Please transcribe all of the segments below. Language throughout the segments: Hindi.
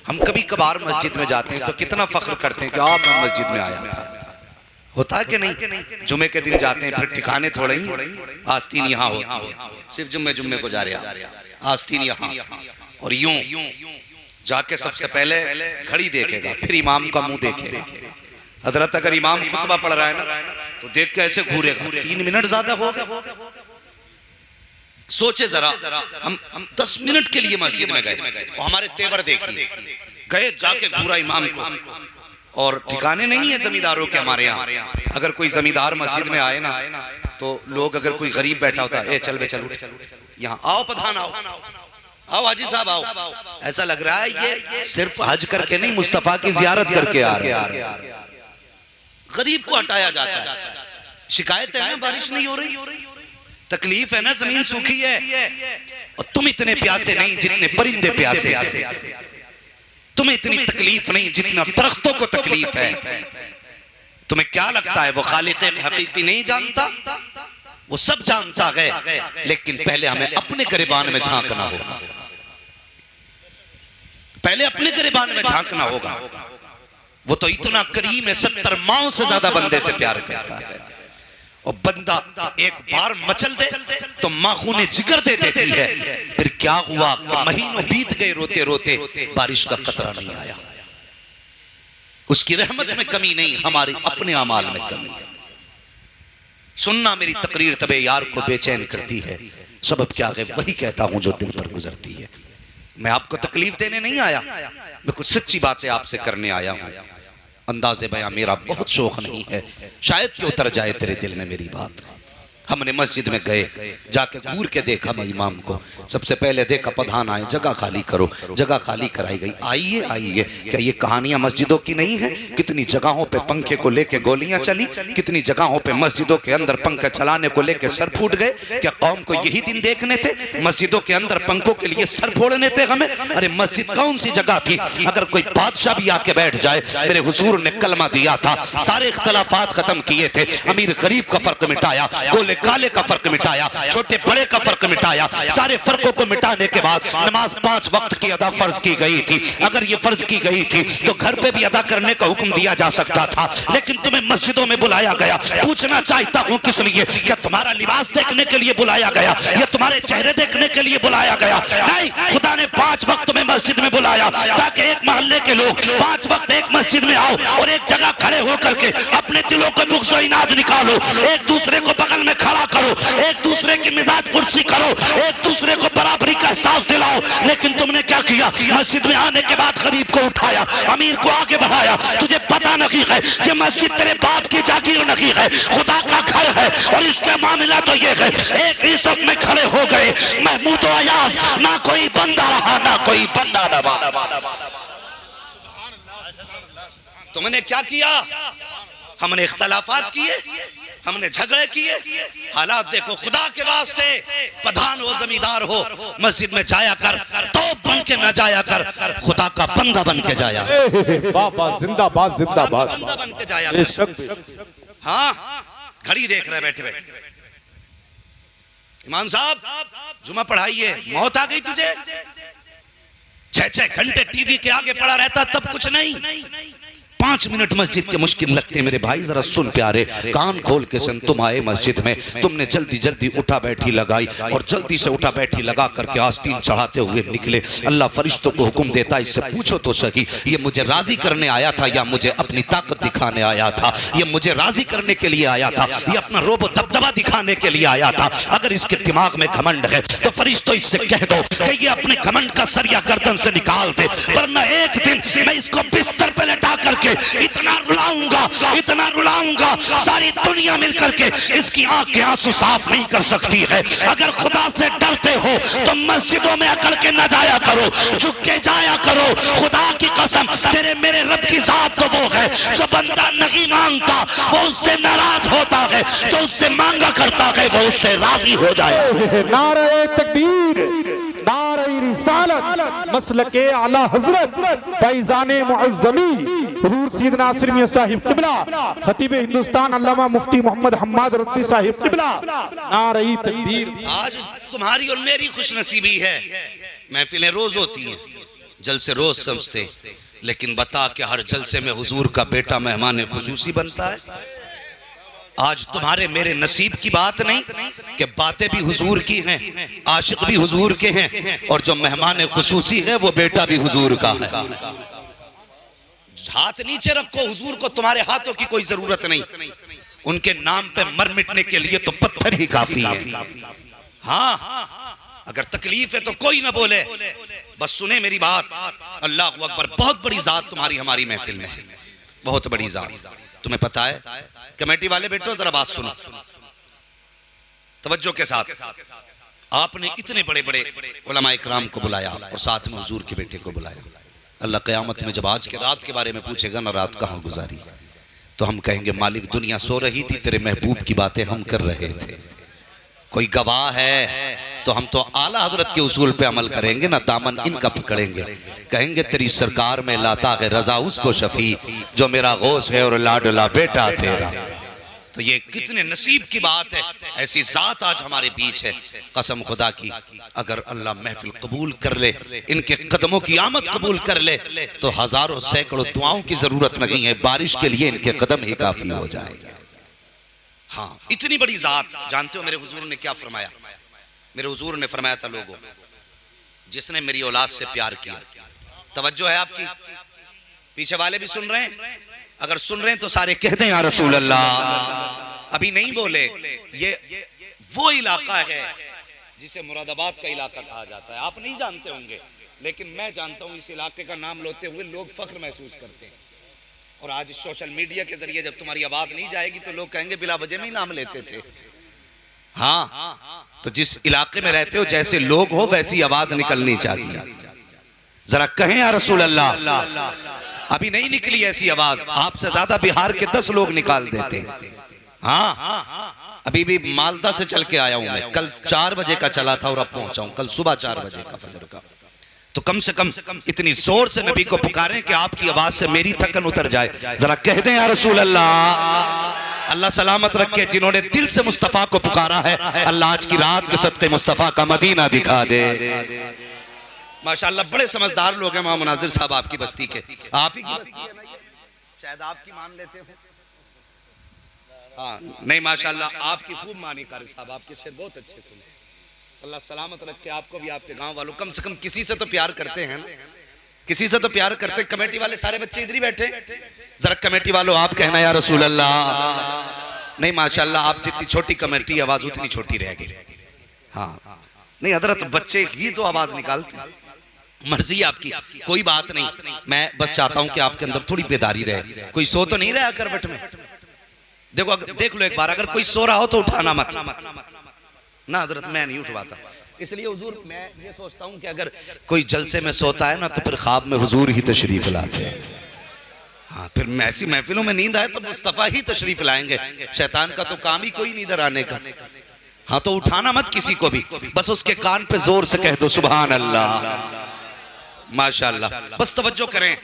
हम कभी कभार मस्जिद में जाते हैं तो कितना फख्र करते हैं कि आप मैं मस्जिद में आया था। होता है कि नहीं? जुमे के दिन जाते हैं, फिर ठिकाने थोड़े ही, आस्तीन यहाँ होती है, सिर्फ जुम्मे को जा रहे, आस्तीन यहाँ, और यूं जाके सबसे पहले घड़ी देखेगा, फिर इमाम का मुंह देखेगा। हजरत अगर इमाम खुतबा पढ़ रहा है ना तो देख के ऐसे घूरेगा, 3 मिनट ज्यादा हो गए। सोचे जरा, हम 10 मिनट के लिए मस्जिद में गए और हमारे तेवर देखिए, गए जाके घूरा इमाम को। और ठिकाने नहीं है जमींदारों के हमारे यहाँ। अगर कोई जमींदार मस्जिद में आए ना तो लोग, अगर कोई गरीब बैठा होता है, ए चल बे चल यहाँ आओ, प्रधान आओ, आओ हाजी साहब आओ, ऐसा लग रहा है ये सिर्फ हज करके नहीं, मुस्तफा की जियारत करके आ रहे हैं। गरीब को हटाया जाता है। शिकायत है ना बारिश नहीं हो रही, तकलीफ है ना जमीन सूखी है, और तुम इतने प्यासे नहीं जितने परिंदे प्यासे, तुम्हें इतनी तकलीफ नहीं जितना दरख्तों को तकलीफ है। तुम्हें क्या लगता है वो खालिक हकीकी नहीं जानता? वो सब जानता है, लेकिन पहले हमें अपने गिरबान में झांकना होगा, पहले अपने गिरबान में झांकना होगा। वो तो इतना करीम है, 70 माओं से ज्यादा बंदे से प्यार करता है। और बंदा एक बार मचल दे तो माँ खूने जिगर दे देती है। फिर क्या हुआ कि महीनों बीत गए रोते रोते, बारिश का कतरा नहीं आया। उसकी रहमत में कमी नहीं, हमारे अपने अमाल में कमी है। सुनना मेरी तकरीर तबे यार को बेचैन करती है, सबब क्या है वही कहता हूं जो दिल पर गुजरती है। मैं आपको तकलीफ देने नहीं आया, मैं कुछ सच्ची बातें आपसे करने आया हूं। अंदाज़े बयां मेरा बहुत शौक नहीं है, शायद कि उतर जाए तेरे दिल में मेरी बात। हमने मस्जिद में गए, जाके घूर के देखा इमाम को। सबसे पहले देखा प्रधान आए, जगह खाली करो, जगह खाली कराई गई। आइए आइए, क्या ये कहानियां मस्जिदों की नहीं है? कितनी जगहों पे पंखे को लेके गोलियां चली, कितनी जगहों पे मस्जिदों के अंदर पंखे चलाने को लेके सर फूट गए। क्या कौम को यही दिन देखने थे? मस्जिदों के अंदर पंखों के लिए सर फोड़ने थे हमें? अरे मस्जिद कौन सी जगह थी? अगर कोई बादशाह भी आके बैठ जाए, मेरे हुजूर ने कलमा दिया था, सारे इख्तलाफात खत्म किए थे, अमीर गरीब का फर्क मिटाया, गोले काले का फर्क मिटाया, छोटे बड़े का फर्क मिटाया। सारे फर्कों को मिटाने के बाद नमाज 5 वक्त की अदा फर्ज की गई थी। अगर ये फर्ज की गई थी तो घर पे भी अदा करने का हुक्म दिया जा सकता था, लेकिन तुम्हें मस्जिदों में बुलाया गया। पूछना चाहता हूं किस लिए? क्या तुम्हारा लिबास देखने के लिए बुलाया गया या तुम्हारे चेहरे देखने के लिए बुलाया गया? नहीं, खुदा ने 5 वक्त में मस्जिद में बुलाया ताकि एक मोहल्ले के लोग 5 वक्त एक मस्जिद में आओ और एक जगह खड़े होकर के अपने दिलों के बुग़्ज़ व इनाद निकालो, एक दूसरे को बगल में खड़ा करो, एक दूसरे की मिजाज पुरसी करो, एक दूसरे को बराबरी का एहसास दिलाओ। लेकिन तुमने क्या किया? मस्जिद में आने के बाद गरीब को उठाया, अमीर को आगे बढ़ाया। तुझे पता नहीं है ये मस्जिद तेरे बाप की जागीर नहीं है, खुदा का घर है। और इसका मामला तो ये है, एक ही सब में खड़े हो गए महमूद व अयाज, ना कोई बंदा रहा ना कोई बंदा रहा। तुमने क्या किया? हमने इख्तलाफात किए, हमने झगड़े किए। हालात देखो, खुदा के वास्ते प्रधान हो जमींदार हो, मस्जिद में जाया कर, तो बन के न जाया कर, खुदा का बंदा बन के जाया। वाह वाह, जिंदाबाद जिंदाबाद, बंदा बन के जाया कर। हाँ, घड़ी देख रहे बैठे बैठे। इमाम साहब जुमा पढ़ाइए, मौत आ गई तुझे? 6-6 घंटे टीवी के आगे पड़ा रहता तब कुछ नहीं। 5 मिनट मस्जिद के मुश्किल लगते मेरे भाई, जरा सुन प्यारे, कान खोल के सुन। तुम आए मस्जिद में, तुमने जल्दी जल्दी उठा बैठी लगाई और जल्दी से उठा बैठी लगा करके आस्तीन चढ़ाते हुए निकले। अल्लाह फरिश्तों को हुक्म देता, इससे पूछो तो सही, ये मुझे राजी करने आया था या मुझे अपनी ताकत दिखाने आया था? ये मुझे राजी करने के लिए आया था या अपना रोब दबदबा दिखाने के लिए आया था? अगर इसके दिमाग में घमंड है तो फरिश्तों इससे कह दो कि ये अपने घमंड का सरिया गर्दन से निकाल दे, वरना एक दिन मैं इसको बिस्तर पे लेटा करके इतना रुलाऊंगा सारी दुनिया मिलकर के इसकी आंख के आंसू साफ नहीं कर सकती है। अगर खुदा से डरते हो तो मस्जिदों में अकड़ के न जाया करो, झुक के जाया करो। खुदा की कसम, तेरे मेरे रब की जात तो वो है जो बंदा नहीं मांगता वो उससे नाराज होता है, जो उससे मांगा करता है वो उससे राजी हो जाए। नारे तकबीर, नारे रिसालत, मसलके आला हजरत फैजाने मुअज़्ज़मी हुजूर सैयदना नासिर मियां साहिब किबला, खतीब हिंदुस्तान अल्लामा मुफ्ती मोहम्मद हम्माद रत्ती साहिब किबला, नारे तकबीर। आज तुम्हारी और मेरी खुशनसीबी है, महफिलें रोज होती हैं, जलसे रोज समझते, लेकिन बता कि हर जलसे में हुजूर का बेटा मेहमान खुसूसी बनता है। आज तुम्हारे मेरे नसीब की बात नहीं कि बातें भी हुजूर की हैं, आशिक भी हुजूर के हैं, और जो मेहमान खुसूसी है वो बेटा भी हुजूर का है। हाथ नीचे रखो, हुजूर को तुम्हारे हाथों की कोई जरूरत नहीं, उनके नाम पे मर मिटने के लिए तो पत्थर ही काफी है। हाँ, अगर तकलीफ है तो कोई ना बोले, बस सुने मेरी बात। अल्लाह अकबर, बहुत बड़ी जात तुम्हारी हमारी महफिल में है, बहुत बड़ी जात। तुम्हें पता है, कमेटी वाले बैठो जरा बात सुनो तवज्जो के साथ। आपने इतने बड़े बड़े उलमा इकराम को बुलाया और साथ में हुजूर के बेटे को बुलाया। अल्लाह क़यामत में जब आज के रात के बारे में पूछेगा ना, रात कहाँ गुजारी, तो हम कहेंगे मालिक दुनिया सो रही थी, तेरे महबूब की बातें हम कर रहे थे। कोई गवाह है तो हम तो आला हजरत के उसूल पे अमल करेंगे ना, दामन इनका पकड़ेंगे। कहेंगे तेरी सरकार में लाता है रजा उसको शफी, जो मेरा गौस है और लाडला बेटा तेरा। तो ये कितने नसीब की बात है, ऐसी जात आज हमारे बीच है। कसम खुदा की, अगर अल्लाह महफिल कबूल कर ले, इनके कदमों की आमद कबूल कर ले, तो हजारों सैकड़ों दुआओं की जरूरत नहीं है, बारिश के लिए इनके कदम ही काफी हो जाएंगे। हाँ, इतनी बड़ी जात। जानते हो मेरे हुजूर ने क्या फरमाया? मेरे हुजूर ने फरमाया था, लोगों जिसने मेरी औलाद से प्यार किया, तवज्जो है आपकी, पीछे वाले भी सुन रहे हैं, अगर सुन रहे हैं तो सारे कह दें या रसूल अल्लाह। अभी नहीं बोले, ये वो इलाका है जिसे मुरादाबाद का इलाका कहा जाता है। आप नहीं जानते होंगे, लेकिन मैं जानता हूं। इस इलाके का नाम लेते हुए लोग फख्र महसूस करते हैं। और आज सोशल मीडिया के जरिए जब तुम्हारी आवाज नहीं जाएगी तो लोग कहेंगे बिला वजह में ही नाम लेते थे। हाँ, तो जिस इलाके में रहते हो, जैसे लोग हो वैसी आवाज निकलनी चाहिए। जरा कहें या रसूल अल्लाह। अभी नहीं निकली ऐसी आवाज, आपसे ज्यादा बिहार के 10 लोग निकाल देते हैं। हाँ, अभी भी मालदा से चल के आया हूं मैं, कल 4 बजे का चला था और अब पहुंचा हूं कल सुबह 4 बजे का फजर का। तो कम से कम इतनी जोर से नबी को पुकारें कि आपकी आवाज से मेरी थकन उतर जाए। जरा कह दें या रसूल अल्लाह। अल्लाह सलामत रखे जिन्होंने दिल से मुस्तफा को पुकारा है, अल्लाह आज की रात के सत्ते मुस्तफा का मदीना दिखा दे। माशाअल्लाह बड़े समझदार लोग हैं मोहम्मद मुनाजिर साहब आपकी बस्ती के। आप ही की बस्ती है ना ये? शायद आपकी मान लेते हो। हाँ, नहीं माशाअल्लाह आपकी खूब मानी कारी साहब, आपके शेर बहुत अच्छे सुने। अल्लाह सलामत रखे आपको भी, आपके गांव वालों। कम से कम किसी से तो प्यार करते हैं ना, किसी से तो प्यार करते। कमेटी वाले सारे बच्चे इधर ही बैठे, जरा कमेटी वालों आप कहना या रसूल अल्लाह। नहीं माशाअल्लाह आप जितनी छोटी कमेटी आवाज उतनी छोटी रह गई। हाँ, नहीं हजरत बच्चे ही तो आवाज निकालते हैं। मर्जी आपकी, कोई बात नहीं। मैं बस चाहता हूं कि आपके अंदर थोड़ी बेदारी रहे। कोई सो तो नहीं रहा करवट में? देखो देख लो एक बार, अगर कोई सो रहा हो तो उठाना मत ना हजरत, मैं नहीं उठवाता। इसलिए हुजूर, मैं ये सोचता हूं कि अगर कोई जलसे में सोता है ना तो फिर ख्वाब में हुजूर ही तशरीफ लाते हैं। हाँ, फिर ऐसी महफिलों में नींद आए तो मुस्तफा ही तशरीफ लाएंगे। शैतान का तो काम ही कोई नहीं इधर आने का। हाँ, तो उठाना मत किसी को भी, बस उसके कान पे जोर से कह दो सुभान अल्लाह, माशाअल्लाह। बस तवज्जो करें,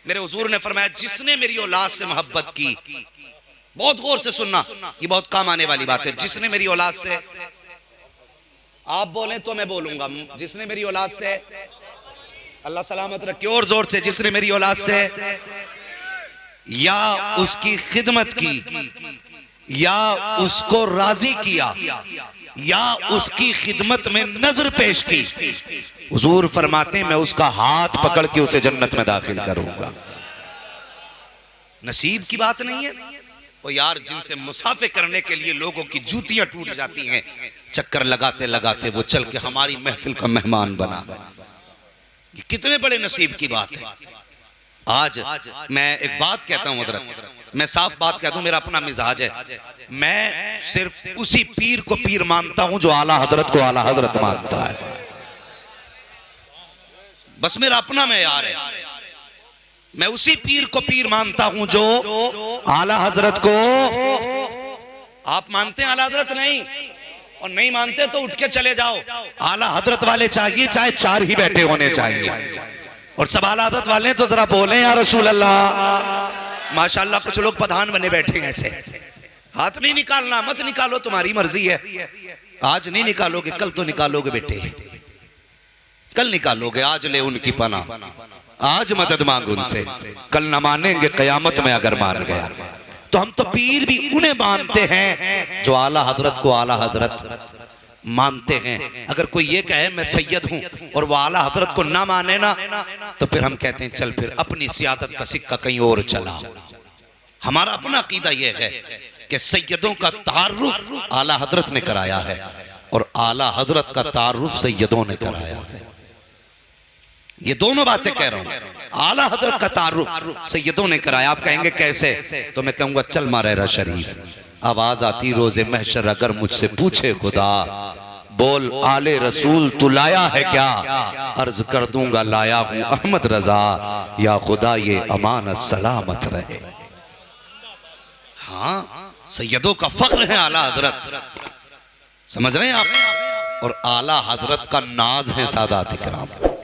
मेरे हुजूर ने फरमाया जिसने मेरी औलाद से मोहब्बत की, बहुत गौर से सुनना, ये बहुत काम आने वाली बात है। जिसने मेरी औलाद से, आप बोलें तो मैं बोलूंगा, जिसने मेरी औलाद से, अल्लाह सलामत रखे, और जोर से, जिसने मेरी औलाद से या उसकी खिदमत की, या उसको राजी किया, या उसकी खिदमत में नजर पेश की, हुजूर फरमाते हैं मैं उसका हाथ पकड़ के उसे जन्नत में दाखिल करूंगा। नसीब की बात नहीं है वो यार, जिनसे मुसाफे करने के लिए लोगों की जूतियां टूट जाती हैं, चक्कर लगाते लगाते वो चल के हमारी महफिल का मेहमान बना। ये कितने बड़े नसीब की बात है। आज मैं एक बात कहता हूं हजरत, मैं साफ बात कहता हूं, मेरा अपना मिजाज है, मैं सिर्फ उसी पीर को पीर मानता हूं जो आला हजरत को आला हजरत मानता है। बस मेरा अपना मेयार है, मैं उसी पीर को पीर मानता हूं जो आला हजरत को। आप मानते हैं आला हजरत? नहीं, और नहीं मानते तो उठ के चले जाओ। आला हजरत वाले चाहिए, चाहे 4 ही बैठे होने चाहिए, और सब आला हजरत वाले तो जरा बोले या रसूल अल्लाह। माशाअल्लाह कुछ लोग प्रधान बने बैठे हैं ऐसे। हाथ नहीं निकालना, मत निकालो, तुम्हारी मर्जी है। आज नहीं निकालोगे कल तो निकालोगे बेटे। कल निकालोगे, आज ले उनकी पना, आज मदद मांग उनसे, कल न मानेंगे कयामत में अगर मान गया। तो हम तो पीर भी उन्हें मानते हैं जो आला हजरत को आला हजरत मानते हैं। अगर कोई ये कहे मैं सैयद हूं और वो आला हजरत को ना माने ना, तो फिर हम कहते हैं चल फिर अपनी सियादत का सिक्का कहीं और चला। हमारा अपना अकीदा यह है कि सैयदों का तारुफ आला हजरत ने कराया है और आला हजरत का तारुफ सैयदों ने कराया है। ये दोनों बातें कह रहा हूं। आला हजरत का तारुफ सैयदों ने कराया। आप कहेंगे कैसे? तो मैं कहूंगा चल मारेरा शरीफ, आवाज आती रोजे महशर अगर मुझसे पूछे खुदा, बोल आले रसूल तू लाया है क्या? अर्ज कर दूंगा लाया हूं अहमद रजा, या खुदा ये अमानत सलामत रहे। हाँ, सैयदों का फख्र है आला हजरत, समझ रहे हैं आप? और आला हजरत का नाज है सादात इकराम।